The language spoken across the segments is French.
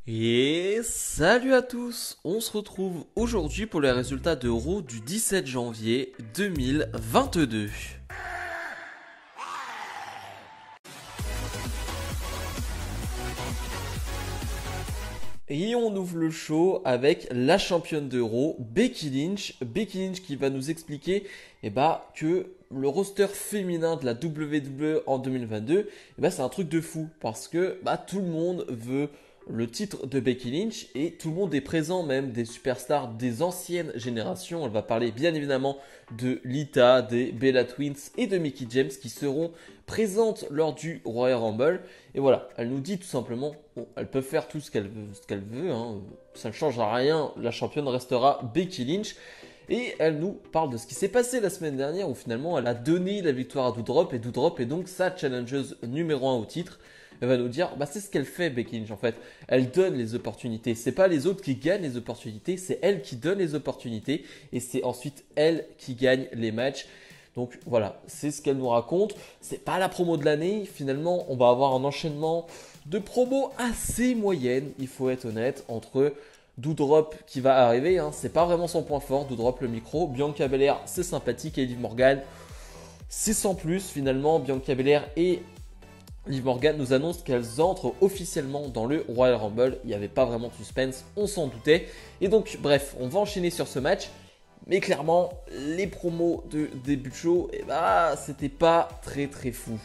Et salut à tous, on se retrouve aujourd'hui pour les résultats de Raw du 17 janvier 2022. Et on ouvre le show avec la championne de Raw, Becky Lynch. Becky Lynch qui va nous expliquer que le roster féminin de la WWE en 2022, c'est un truc de fou. Parce que tout le monde veut le titre de Becky Lynch et tout le monde est présent, même des superstars des anciennes générations. Elle va parler bien évidemment de Lita, des Bella Twins et de Mickie James qui seront présentes lors du Royal Rumble. Et voilà, elle nous dit tout simplement, bon, elle peut faire tout ce qu'elle veut, hein, ça ne changera rien, la championne restera Becky Lynch. Et elle nous parle de ce qui s'est passé la semaine dernière où finalement elle a donné la victoire à Doudrop et Doudrop est donc sa challengeuse numéro 1 au titre. Elle va nous dire, c'est ce qu'elle fait Becky Lynch en fait. Elle donne les opportunités. C'est pas les autres qui gagnent les opportunités, c'est elle qui donne les opportunités et c'est ensuite elle qui gagne les matchs. Donc voilà, c'est ce qu'elle nous raconte. C'est pas la promo de l'année. Finalement, on va avoir un enchaînement de promos assez moyenne, il faut être honnête, entre Doudrop qui va arriver. Hein, c'est pas vraiment son point fort, Doudrop le micro. Bianca Belair, c'est sympathique. Et Liv Morgan, c'est sans plus finalement. Bianca Belair et Liv Morgan nous annonce qu'elles entrent officiellement dans le Royal Rumble. Il n'y avait pas vraiment de suspense, on s'en doutait. Et donc, bref, on va enchaîner sur ce match. Mais clairement, les promos de début de show, c'était pas très fou.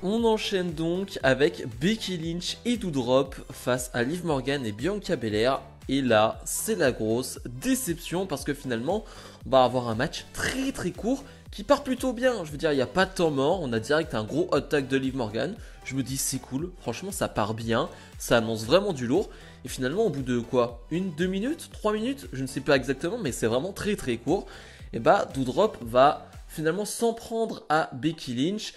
On enchaîne donc avec Becky Lynch et Doudrop face à Liv Morgan et Bianca Belair. Et là, c'est la grosse déception parce que finalement, on va avoir un match très court qui part plutôt bien. Je veux dire, il n'y a pas de temps mort. On a direct un gros hot tag de Liv Morgan. Je me dis, c'est cool. Franchement, ça part bien. Ça annonce vraiment du lourd. Et finalement, au bout de quoi, 1-2 minutes 3 minutes, je ne sais pas exactement, mais c'est vraiment très court. Et Doudrop va finalement s'en prendre à Becky Lynch.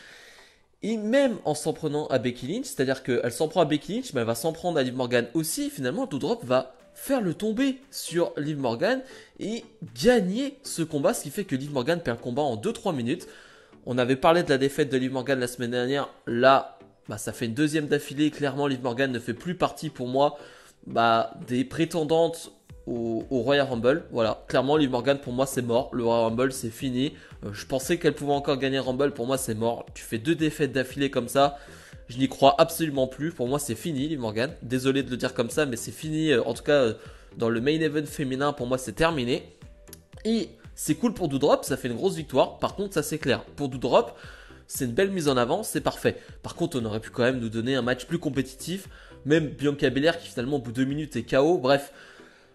Et même en s'en prenant à Becky Lynch, c'est-à-dire qu'elle s'en prend à Becky Lynch, mais elle va s'en prendre à Liv Morgan aussi. Finalement, Doudrop va faire le tomber sur Liv Morgan et gagner ce combat, ce qui fait que Liv Morgan perd le combat en 2-3 minutes. On avait parlé de la défaite de Liv Morgan la semaine dernière. Là, ça fait une deuxième d'affilée. Clairement, Liv Morgan ne fait plus partie pour moi des prétendantes au Royal Rumble. Voilà, clairement, Liv Morgan pour moi c'est mort. Le Royal Rumble c'est fini. Je pensais qu'elle pouvait encore gagner le Rumble. Pour moi c'est mort. Tu fais 2 défaites d'affilée comme ça. Je n'y crois absolument plus. Pour moi c'est fini, Liv Morgan. Désolé de le dire comme ça, mais c'est fini. En tout cas, dans le main event féminin, pour moi c'est terminé. Et c'est cool pour Doudrop, ça fait une grosse victoire. Par contre, ça c'est clair. Pour Doudrop, c'est une belle mise en avant, c'est parfait. Par contre, on aurait pu quand même nous donner un match plus compétitif. Même Bianca Belair qui finalement au bout de 2 minutes est KO. Bref,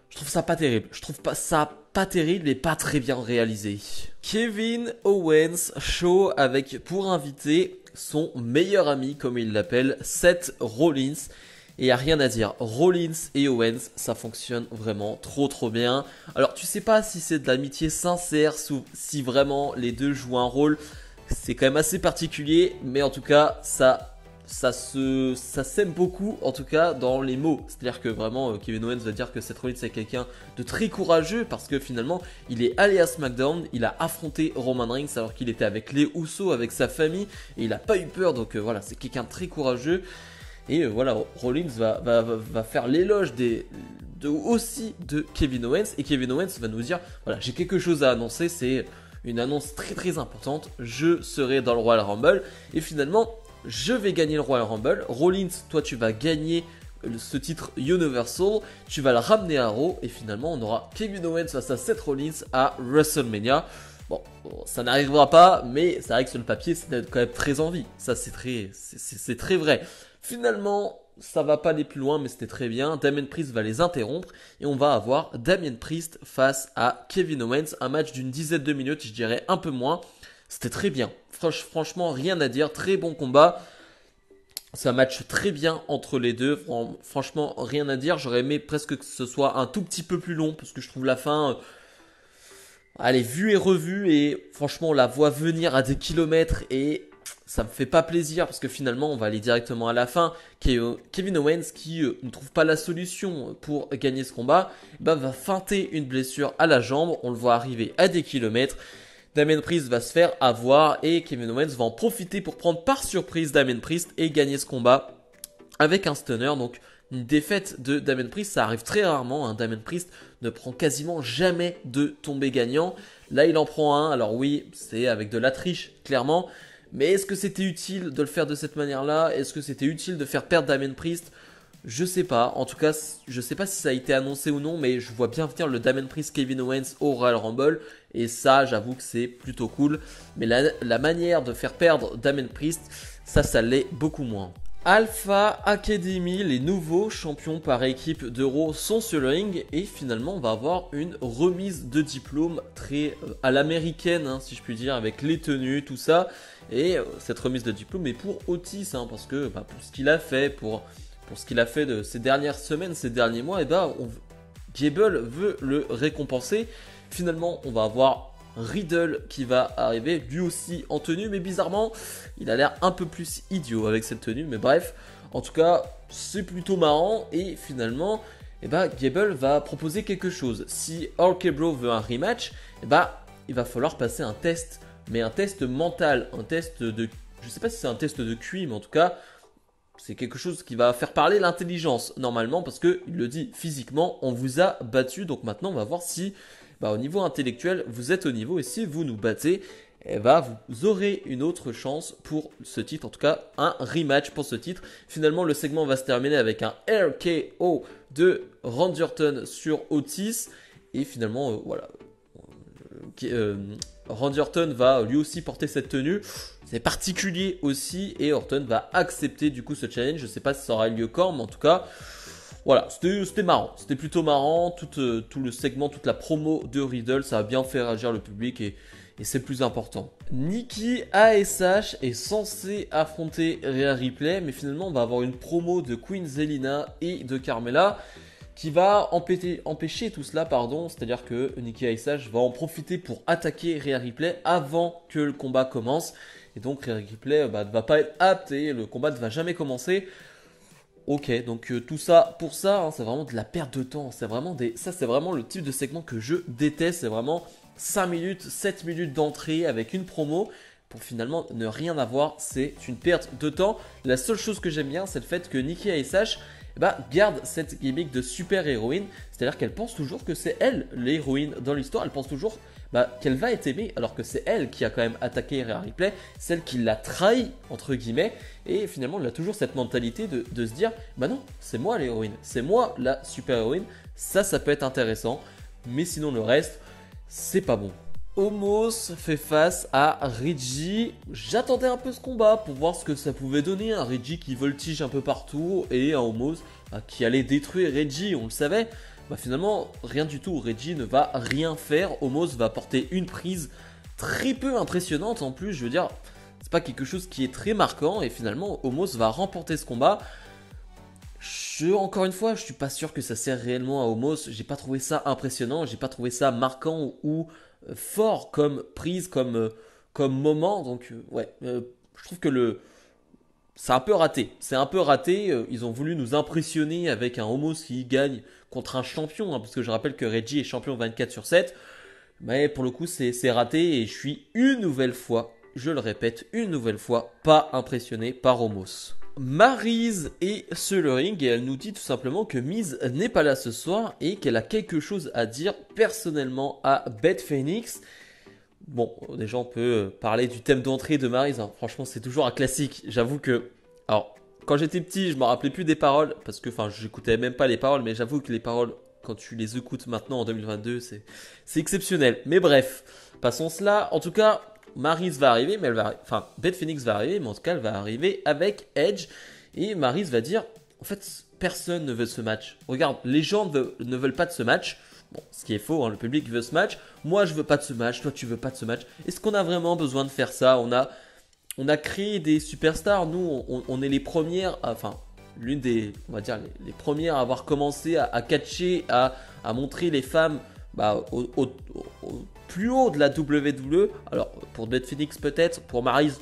je trouve ça pas terrible. Je trouve pas ça pas terrible et pas très bien réalisé. Kevin Owens show avec pour invité son meilleur ami, comme il l'appelle, Seth Rollins. Et y a rien à dire, Rollins et Owens, ça fonctionne vraiment trop bien. Alors tu sais pas si c'est de l'amitié sincère, si vraiment les deux jouent un rôle, c'est quand même assez particulier, mais en tout cas ça s'aime beaucoup, en tout cas dans les mots. C'est-à-dire que vraiment Kevin Owens va dire que Seth Rollins est quelqu'un de très courageux parce que finalement il est allé à SmackDown, il a affronté Roman Reigns alors qu'il était avec les Usos, avec sa famille, et il a pas eu peur, donc voilà, c'est quelqu'un de très courageux. Et voilà, Rollins va faire l'éloge aussi de Kevin Owens. Et Kevin Owens va nous dire, voilà, j'ai quelque chose à annoncer, c'est une annonce très importante. Je serai dans le Royal Rumble. Et finalement, je vais gagner le Royal Rumble. Rollins, toi tu vas gagner ce titre Universal. Tu vas le ramener à Raw. Et finalement, on aura Kevin Owens face à Seth Rollins à WrestleMania. Bon, ça n'arrivera pas, mais c'est vrai que sur le papier, c'est quand même très envie. Ça, c'est très vrai. Finalement, ça va pas aller plus loin, mais c'était très bien. Damien Priest va les interrompre et on va avoir Damien Priest face à Kevin Owens. Un match d'une dizaine de minutes, je dirais un peu moins. C'était très bien. Franchement, rien à dire. Très bon combat. C'est un match très bien entre les deux. Franchement, rien à dire. J'aurais aimé presque que ce soit un tout petit peu plus long parce que je trouve la fin... allez, vue et revue, et franchement on la voit venir à des kilomètres et ça me fait pas plaisir parce que finalement on va aller directement à la fin. Kevin Owens qui ne trouve pas la solution pour gagner ce combat, va feinter une blessure à la jambe, on le voit arriver à des kilomètres. Damien Priest va se faire avoir et Kevin Owens va en profiter pour prendre par surprise Damien Priest et gagner ce combat avec un stunner. Donc une défaite de Damien Priest, ça arrive très rarement, hein. Damien Priest ne prend quasiment jamais de tombée gagnant. Là, il en prend un, alors oui, c'est avec de la triche, clairement. Mais est-ce que c'était utile de le faire de cette manière-là? Est-ce que c'était utile de faire perdre Damien Priest? Je sais pas. En tout cas, je sais pas si ça a été annoncé ou non, mais je vois bien venir le Damien Priest Kevin Owens au Royal Rumble. Et ça, j'avoue que c'est plutôt cool. Mais la manière de faire perdre Damien Priest, ça l'est beaucoup moins. Alpha Academy, les nouveaux champions par équipe d'Euro sont sur le ring et finalement on va avoir une remise de diplôme très à l'américaine, hein, si je puis dire, avec les tenues, tout ça. Et cette remise de diplôme est pour Otis, hein, parce que pour ce qu'il a fait, pour ce qu'il a fait de ces dernières semaines, ces derniers mois, et Gable veut le récompenser. Finalement, on va avoir Riddle qui va arriver, lui aussi en tenue, mais bizarrement, il a l'air un peu plus idiot avec cette tenue. Mais bref, en tout cas, c'est plutôt marrant. Et finalement, Gable va proposer quelque chose. Si RK Bro veut un rematch, il va falloir passer un test, mais un test mental, un test de, je sais pas si c'est un test de QI, mais en tout cas, c'est quelque chose qui va faire parler l'intelligence normalement, parce que il le dit physiquement, on vous a battu, donc maintenant on va voir si au niveau intellectuel vous êtes au niveau, et si vous nous battez, vous aurez une autre chance pour ce titre, en tout cas un rematch pour ce titre. Finalement le segment va se terminer avec un RKO de Randy Orton sur Otis, et finalement voilà, Randy Orton va lui aussi porter cette tenue. C'est particulier aussi, et Orton va accepter du coup ce challenge. Je sais pas si ça aura lieu quand, mais en tout cas, voilà, c'était marrant. C'était plutôt marrant. Tout le segment, toute la promo de Riddle, ça a bien fait réagir le public, et c'est le plus important. Nikki ASH est censé affronter Rhea Ripley, mais finalement on va avoir une promo de Queen Zelina et de Carmella qui va empêcher tout cela, c'est-à-dire que Nikki ASH va en profiter pour attaquer Rhea Ripley avant que le combat commence, et donc Rhea Ripley ne va pas être apte et le combat ne va jamais commencer. Ok, donc tout ça pour ça, hein, c'est vraiment de la perte de temps, c'est vraiment le type de segment que je déteste. C'est vraiment 5 minutes, 7 minutes d'entrée avec une promo pour finalement ne rien avoir, c'est une perte de temps. La seule chose que j'aime bien, c'est le fait que Nikki ASH garde cette gimmick de super héroïne, c'est-à-dire qu'elle pense toujours que c'est elle l'héroïne dans l'histoire, elle pense toujours qu'elle va être aimée, alors que c'est elle qui a quand même attaqué Rhea Ripley, celle qui l'a trahi entre guillemets, et finalement elle a toujours cette mentalité de se dire non, c'est moi l'héroïne, c'est moi la super héroïne. Ça peut être intéressant, mais sinon le reste c'est pas bon. Omos fait face à Reggie. J'attendais un peu ce combat pour voir ce que ça pouvait donner. Un Reggie qui voltige un peu partout et un Omos qui allait détruire Reggie, on le savait. Finalement, rien du tout. Reggie ne va rien faire. Omos va porter une prise très peu impressionnante en plus. Je veux dire, c'est pas quelque chose qui est très marquant. Et finalement, Omos va remporter ce combat. Encore une fois, je suis pas sûr que ça sert réellement à Omos. J'ai pas trouvé ça impressionnant. J'ai pas trouvé ça marquant ou fort comme prise, comme moment. Donc je trouve que c'est un peu raté. C'est un peu raté. Ils ont voulu nous impressionner avec un Omos qui gagne contre un champion, hein, parce que je rappelle que Reggie est champion 24/7. Mais pour le coup, c'est raté, et je suis une nouvelle fois, je le répète, pas impressionné par Omos. Maryse est sur le ring et elle nous dit tout simplement que Miz n'est pas là ce soir et qu'elle a quelque chose à dire personnellement à Beth Phoenix. Bon, déjà on peut parler du thème d'entrée de Maryse, hein. Franchement c'est toujours un classique. J'avoue que, alors quand j'étais petit je me rappelais plus des paroles, parce que j'écoutais même pas les paroles, mais j'avoue que les paroles quand tu les écoutes maintenant en 2022 c'est exceptionnel. Mais bref, passons cela. En tout cas, Maryse va arriver, mais Beth Phoenix va arriver, mais en tout cas elle va arriver avec Edge, et Maryse va dire en fait personne ne veut ce match. Regarde, les gens ne veulent pas de ce match. Bon, ce qui est faux, hein, le public veut ce match. Moi je veux pas de ce match, toi tu veux pas de ce match. Est-ce qu'on a vraiment besoin de faire ça? On a créé des superstars, nous on est les premières, l'une des, on va dire les premières à avoir commencé à catcher, à montrer les femmes au plus haut de la WWE. Alors pour Beth Phoenix peut-être, pour Maryse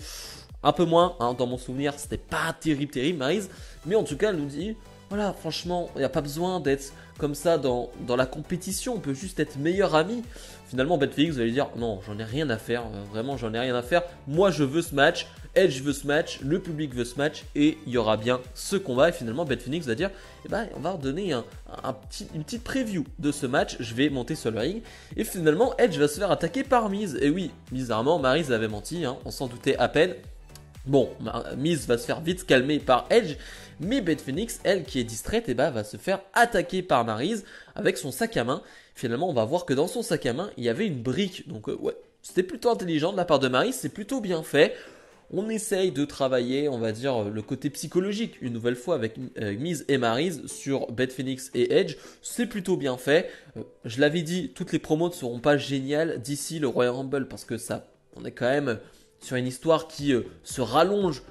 un peu moins, hein, dans mon souvenir c'était pas terrible Maryse, mais en tout cas elle nous dit voilà, franchement il n'y a pas besoin d'être comme ça dans la compétition, on peut juste être meilleurs amis. Finalement Beth Phoenix va lui dire non, j'en ai rien à faire, vraiment j'en ai rien à faire, moi je veux ce match Edge veut ce match, le public veut ce match, et il y aura bien ce combat. Et finalement, Beth Phoenix va dire, eh ben, on va redonner une petite preview de ce match. Je vais monter sur le ring. Et finalement, Edge va se faire attaquer par Miz. Et oui, bizarrement, Maryse avait menti, hein, on s'en doutait à peine. Bon, Miz va se faire vite calmer par Edge, mais Beth Phoenix, elle qui est distraite, eh ben, va se faire attaquer par Maryse avec son sac à main. Finalement, on va voir que dans son sac à main, il y avait une brique. Donc ouais, c'était plutôt intelligent de la part de Maryse, c'est plutôt bien fait. On essaye de travailler, on va dire, le côté psychologique, une nouvelle fois avec Miz et Maryse sur Beth Phoenix et Edge. C'est plutôt bien fait. Je l'avais dit, toutes les promos ne seront pas géniales d'ici le Royal Rumble, parce que ça, on est quand même sur une histoire qui se rallonge.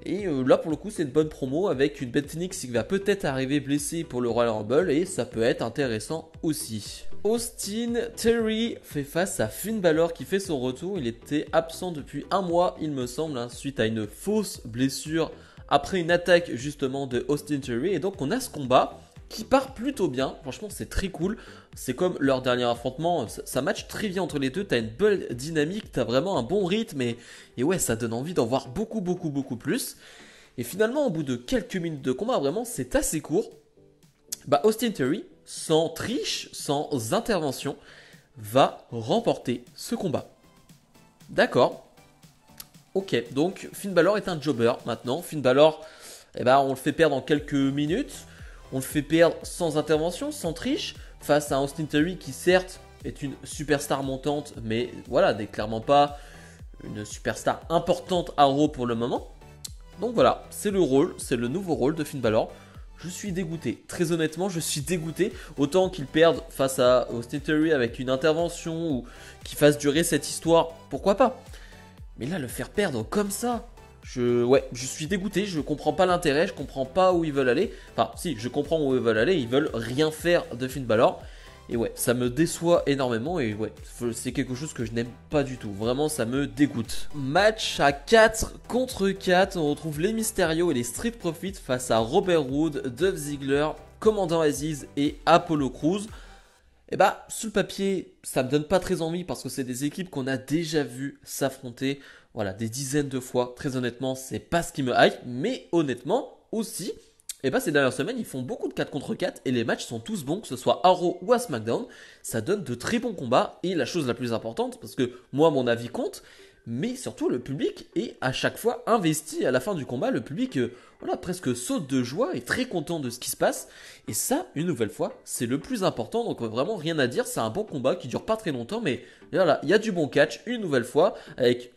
Et là pour le coup c'est une bonne promo avec une Beth Phoenix qui va peut-être arriver blessée pour le Royal Rumble, et ça peut être intéressant aussi. Austin Theory fait face à Finn Balor qui fait son retour. Il était absent depuis un mois il me semble, hein, suite à une fausse blessure après une attaque justement de Austin Theory. Et donc on a ce combat qui part plutôt bien, franchement c'est très cool. C'est comme leur dernier affrontement, ça match très bien entre les deux, t'as une belle dynamique, t'as vraiment un bon rythme, et ouais, ça donne envie d'en voir beaucoup plus. Et finalement, au bout de quelques minutes de combat, vraiment c'est assez court, bah Austin Theory, sans triche, sans intervention, va remporter ce combat. D'accord. Ok, donc Finn Balor est un jobber maintenant. Finn Balor, eh ben, on le fait perdre en quelques minutes. On le fait perdre sans intervention, sans triche, face à Austin Theory qui certes est une superstar montante, mais voilà, n'est clairement pas une superstar importante à Raw pour le moment. Donc voilà, c'est le rôle, c'est le nouveau rôle de Finn Balor. Je suis dégoûté, très honnêtement je suis dégoûté. Autant qu'il perde face à Austin Theory avec une intervention ou qu'il fasse durer cette histoire, pourquoi pas. Mais là le faire perdre comme ça, je suis dégoûté, je comprends pas l'intérêt, je comprends pas où ils veulent aller. Enfin, si, je comprends où ils veulent aller, ils veulent rien faire de Finn Balor. Et ouais, ça me déçoit énormément, et ouais, c'est quelque chose que je n'aime pas du tout. Vraiment, ça me dégoûte. Match à 4 contre 4, on retrouve les Mysterio et les Street Profits face à Robert Roode, Dolph Ziggler, Commandant Aziz et Apollo Crews. Et bah, sur le papier, ça me donne pas très envie parce que c'est des équipes qu'on a déjà vu s'affronter, voilà, des dizaines de fois. Très honnêtement, c'est pas ce qui me hype, mais honnêtement aussi, et bah ces dernières semaines, ils font beaucoup de 4 contre 4 et les matchs sont tous bons, que ce soit à Raw ou à SmackDown. Ça donne de très bons combats, et la chose la plus importante, parce que moi, mon avis compte, mais surtout le public est à chaque fois investi à la fin du combat. Le public voilà, presque saute de joie, est très content de ce qui se passe, et ça, une nouvelle fois, c'est le plus important. Donc vraiment rien à dire, c'est un bon combat qui dure pas très longtemps, mais voilà, il y a du bon catch une nouvelle fois, avec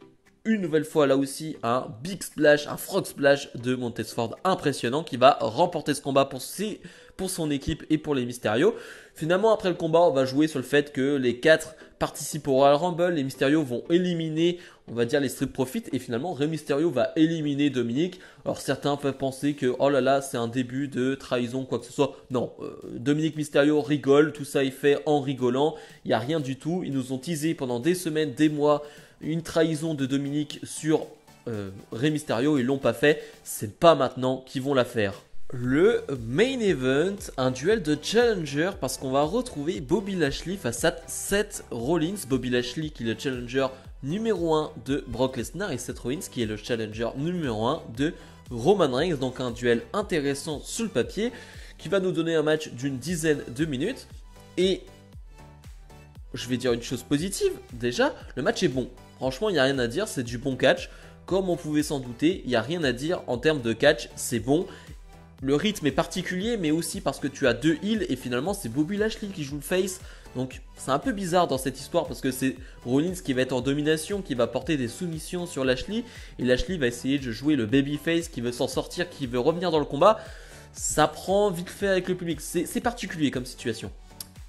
une nouvelle fois là aussi un big splash, un frog splash de Montez Ford impressionnant, qui va remporter ce combat pour son équipe et pour les Mysterio. Finalement, après le combat, on va jouer sur le fait que les 4 participent au Royal Rumble. Les Mysterio vont éliminer, on va dire, les Street Profits, et finalement Rey Mysterio va éliminer Dominic. Alors certains peuvent penser que oh là là, c'est un début de trahison, quoi que ce soit. Non, Dominic Mysterio rigole, tout ça est fait en rigolant, il n'y a rien du tout. Ils nous ont teasé pendant des semaines, des mois, une trahison de Dominic sur Rey Mysterio, ils l'ont pas fait, c'est pas maintenant qu'ils vont la faire. Le main event, un duel de challenger, parce qu'on va retrouver Bobby Lashley face à Seth Rollins. Bobby Lashley qui est le challenger numéro 1 de Brock Lesnar, et Seth Rollins qui est le challenger numéro 1 de Roman Reigns. Donc un duel intéressant sur le papier qui va nous donner un match d'une dizaine de minutes. Et je vais dire une chose positive, déjà le match est bon. Franchement il n'y a rien à dire, c'est du bon catch. Comme on pouvait s'en douter, il n'y a rien à dire en termes de catch, c'est bon. Le rythme est particulier, mais aussi parce que tu as 2 heels, et finalement c'est Bobby Lashley qui joue le face. Donc c'est un peu bizarre dans cette histoire, parce que c'est Rollins qui va être en domination, qui va porter des soumissions sur Lashley, et Lashley va essayer de jouer le babyface, qui veut s'en sortir, qui veut revenir dans le combat. Ça prend vite fait avec le public, c'est particulier comme situation.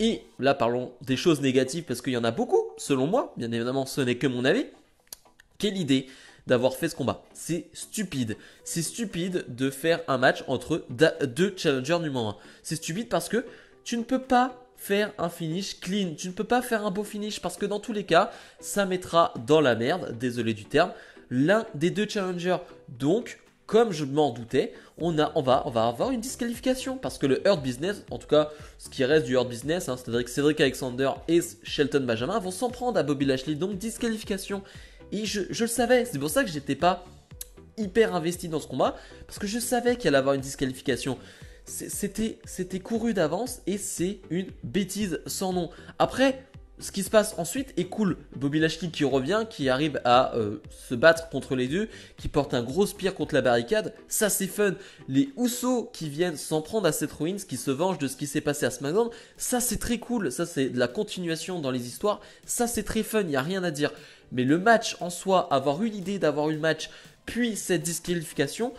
Et là parlons des choses négatives, parce qu'il y en a beaucoup, selon moi, bien évidemment ce n'est que mon avis. Quelle idée d'avoir fait ce combat. C'est stupide. C'est stupide de faire un match entre 2 challengers numéro 1. C'est stupide parce que tu ne peux pas faire un finish clean. Tu ne peux pas faire un beau finish, parce que dans tous les cas, ça mettra dans la merde, désolé du terme, l'un des 2 challengers. Donc, comme je m'en doutais, on va avoir une disqualification, parce que le Hurt Business, en tout cas ce qui reste du Hurt Business, hein, c'est-à-dire que Cedric Alexander et Shelton Benjamin vont s'en prendre à Bobby Lashley, donc disqualification. Et je le savais, c'est pour ça que j'étais pas hyper investi dans ce combat parce que je savais qu'il allait avoir une disqualification. C'était couru d'avance et c'est une bêtise sans nom. Après, ce qui se passe ensuite est cool. Bobby Lashley qui revient, qui arrive à se battre contre les deux, qui porte un gros spear contre la barricade. Ça c'est fun. Les Usos qui viennent s'en prendre à Seth Rollins, qui se vengent de ce qui s'est passé à SmackDown. Ça c'est très cool. Ça c'est de la continuation dans les histoires. Ça c'est très fun, il n'y a rien à dire. Mais le match en soi, avoir eu l'idée d'avoir eu le match, puis cette disqualification,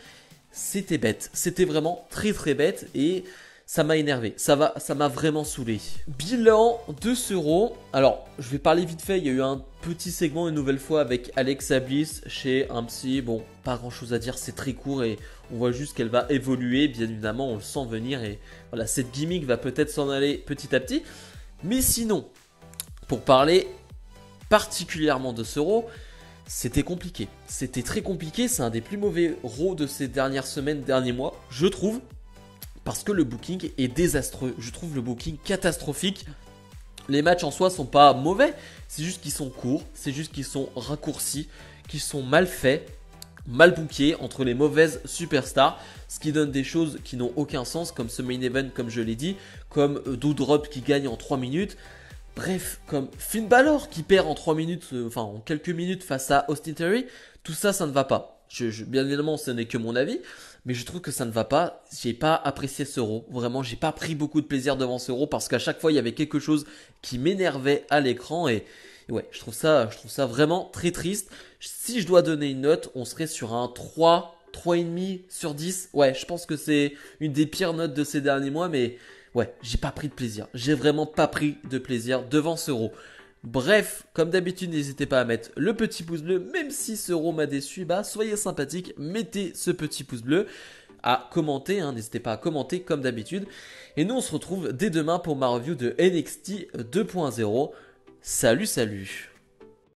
c'était bête. C'était vraiment très très bête et ça m'a énervé. Ça m'a vraiment saoulé. Bilan de ce Raw. Alors, je vais parler vite fait. Il y a eu un petit segment une nouvelle fois avec Alexa Bliss chez un psy. Bon, pas grand chose à dire. C'est très court et on voit juste qu'elle va évoluer. Bien évidemment, on le sent venir et voilà, cette gimmick va peut-être s'en aller petit à petit. Mais sinon, pour parler particulièrement de ce Raw, c'était compliqué. C'était très compliqué. C'est un des plus mauvais Raw de ces dernières semaines, derniers mois, je trouve. Parce que le booking est désastreux. Je trouve le booking catastrophique. Les matchs en soi sont pas mauvais. C'est juste qu'ils sont courts. C'est juste qu'ils sont raccourcis. Qu'ils sont mal faits. Mal bookés entre les mauvaises superstars. Ce qui donne des choses qui n'ont aucun sens. Comme ce main event, comme je l'ai dit. Comme Doudrop qui gagne en 3 minutes. Bref, comme Finn Balor qui perd en 3 minutes. Enfin en quelques minutes face à Austin Theory. Tout ça, ça ne va pas. Bien évidemment, ce n'est que mon avis. Mais je trouve que ça ne va pas. J'ai pas apprécié ce Raw. Vraiment, j'ai pas pris beaucoup de plaisir devant ce Raw parce qu'à chaque fois, il y avait quelque chose qui m'énervait à l'écran et ouais, je trouve ça vraiment très triste. Si je dois donner une note, on serait sur un 3, 3,5 sur 10. Ouais, je pense que c'est une des pires notes de ces derniers mois, mais ouais, j'ai pas pris de plaisir. J'ai vraiment pas pris de plaisir devant ce Raw. Bref, comme d'habitude, n'hésitez pas à mettre le petit pouce bleu, même si ce Raw m'a déçu, bah soyez sympathique, mettez ce petit pouce bleu, à commenter, hein, n'hésitez pas à commenter comme d'habitude. Et nous on se retrouve dès demain pour ma review de NXT 2.0. Salut salut.